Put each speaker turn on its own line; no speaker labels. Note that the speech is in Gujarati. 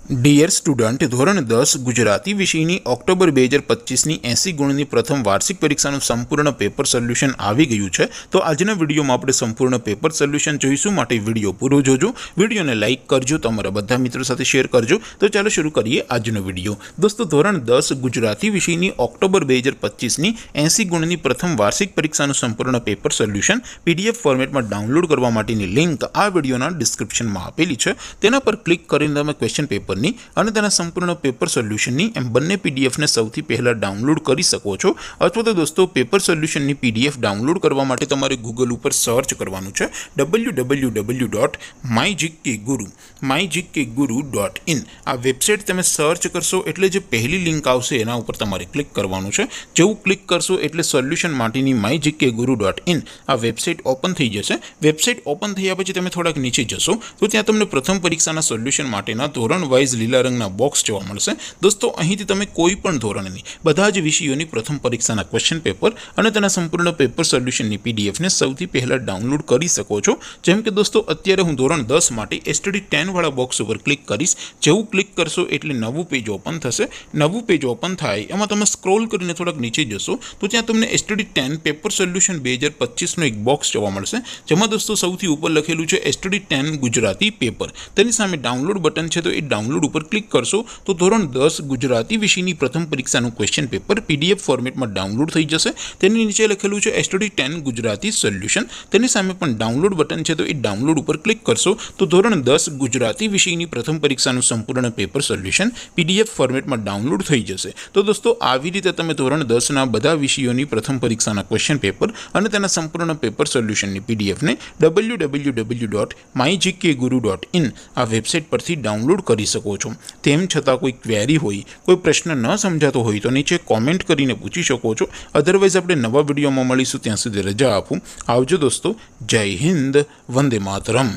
ડિયર સ્ટુડન્ટ, ધોરણ 10 ગુજરાતી વિષયની ઓક્ટોબર 2025ની 80 ગુણની પ્રથમ વાર્ષિક પરીક્ષાનું સંપૂર્ણ પેપર સોલ્યુશન આવી ગયું છે। તો આજના વિડીયોમાં આપણે સંપૂર્ણ પેપર સોલ્યુશન જોઈશું, માટે વિડીયો પૂરો જોજો, વિડીયોને લાઇક કરજો, તમારા બધા મિત્રો સાથે શેર કરજો। તો ચાલો શરૂ કરીએ આજનો વિડીયો। દોસ્તો, ધોરણ 10 ગુજરાતી વિષયની ઓક્ટોબર 2025ની 80 ગુણની પ્રથમ વાર્ષિક પરીક્ષાનું સંપૂર્ણ પેપર સોલ્યુશન PDF ફોર્મેટમાં ડાઉનલોડ કરવા માટેની લિંક આ વિડીયોના ડિસ્ક્રિપ્શનમાં આપેલી છે। તેના પર ક્લિક કરીને તમે ક્વેશ્ચન પેપર અને તેના સંપૂર્ણ પેપર સોલ્યુશનની એમ બંને પીડીએફને સૌથી પહેલાં ડાઉનલોડ કરી શકો છો। અથવા તો દોસ્તો, પેપર સોલ્યુશનની પીડીએફ ડાઉનલોડ કરવા માટે તમારે ગૂગલ ઉપર સર્ચ કરવાનું છે www.mygkguru.in। આ વેબસાઇટ તમે સર્ચ કરશો એટલે જે પહેલી લિંક આવશે એના ઉપર તમારે ક્લિક કરવાનું છે। જેવું ક્લિક કરશો એટલે સોલ્યુશન માટેની mygkguru.in આ વેબસાઇટ ઓપન થઈ જશે। વેબસાઇટ ઓપન થયા પછી તમે થોડાક નીચે જશો તો ત્યાં તમને પ્રથમ પરીક્ષાના સોલ્યુશન માટેના ધોરણ વાઇઝ લીલા રંગના બોક્સ જોવા મળશે। દોસ્તો, અહીંથી તમે કોઈ પણ ધોરણની બધા જ વિષયોની પ્રથમ પરીક્ષાના ક્વેશ્ચન પેપર અને તેના સંપૂર્ણ પેપર સોલ્યુશનની પીડીએફને સૌથી પહેલાં ડાઉનલોડ કરી શકો છો। જેમ કે દોસ્તો, અત્યારે હું ધોરણ 10 માટે STD 10 વાળા બોક્સ ઉપર ક્લિક કરીશ। જેવું ક્લિક કરશો એટલે નવું પેજ ઓપન થશે। નવું પેજ ઓપન થાય એમાં તમે સ્ક્રોલ કરીને થોડાક નીચે જશો તો ત્યાં તમને STD 10 પેપર સોલ્યુશન 2025નું એક બોક્સ જોવા મળશે, જેમાં દોસ્તો સૌથી ઉપર લખેલું છે STD 10 ગુજરાતી પેપર। તેની સામે ડાઉનલોડ બટન છે, તો એ ડાઉનલોડ ઉપર ક્લિક કરશો તો ધોરણ 10 ગુજરાતી વિષયની પ્રથમ પરીક્ષાનું ક્વેશ્ચન પેપર PDF ફોર્મેટમાં ડાઉનલોડ થઈ જશે। તેની નીચે લખેલું છે STD 10 ગુજરાતી સોલ્યુશન, તેની સામે પણ ડાઉનલોડ બટન છે, તો એ ડાઉનલોડ ઉપર ક્લિક કરશો તો ધોરણ 10 ગુજરાતી વિષયની પ્રથમ પરીક્ષાનું સંપૂર્ણ પેપર સોલ્યુશન PDF ફોર્મેટમાં ડાઉનલોડ થઈ જશે। તો દોસ્તો, આવી રીતે તમે ધોરણ 10ના બધા વિષયોની પ્રથમ પરીક્ષાના ક્વેશ્ચન પેપર અને તેના સંપૂર્ણ પેપર સોલ્યુશનની પીડીએફને www.mygkguru.in આ વેબસાઇટ પરથી ડાઉનલોડ કરી શકો છો। તેમ છતાં કોઈ ક્વેરી હોય, કોઈ પ્રશ્ન ન સમજાતો હોય તો નીચે કોમેન્ટ કરીને પૂછી શકો છો। અધરવાઇઝ આપણે નવા વિડીયોમાં મળીશું, ત્યાં સુધી રજા આપું। આવજો દોસ્તો, જય હિન્દ, વંદે માતરમ।